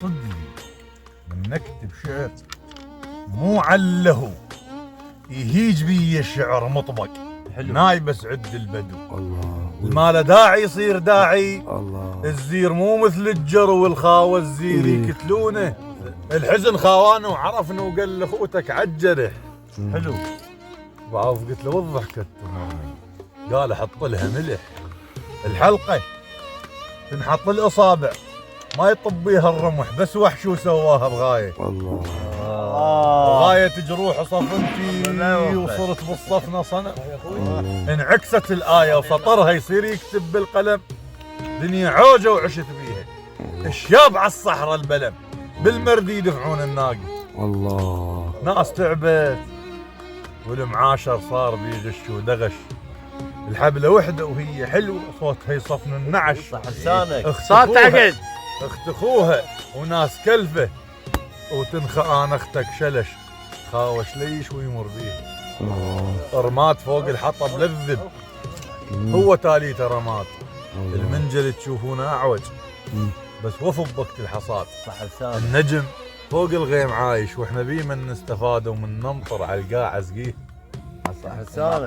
صدقي من نكتب شعر مو عله يهيج بي الشعر مطبق. حلو. نايبس عد البدو الله ما له داعي يصير داعي. الله الزير مو مثل الجرو والخاوة الزير يقتلونه. الحزن خاوانه وعرفنا وقال لاخوتك عجره. حلو. بعرف قلت له والضحكة تمرني. قال حط لها ملح الحلقة تنحط الاصابع ما يطب بيها الرمح بس وحش وسواها بغايه. الله غاية جروح صفنتي وصرت بالصفنة صنع. انعكست الآية وسطرها يصير يكتب بالقلم. دنيا عوجة وعشت بيها. الشاب على الصحراء البلم بالمرد يدفعون الناقي. الله ناس تعبت والمعاشر صار بيغش ودغش. الحبلة وحدة وهي حلوة صوتها يصفن النعش. صح لسانك. صار تعقد اخت اخوها وناس كلفه وتنخى انا اختك شلش خاوش ليش ويمر بيها. رمات فوق الحطب للذب هو تاليته رمات. المنجل تشوفونه اعوج بس وفوا بوقت الحصاد. صح لسانك. النجم فوق الغيم عايش واحنا بيه من نستفاد ومن نمطر على القاع زقيه. صح لسانك.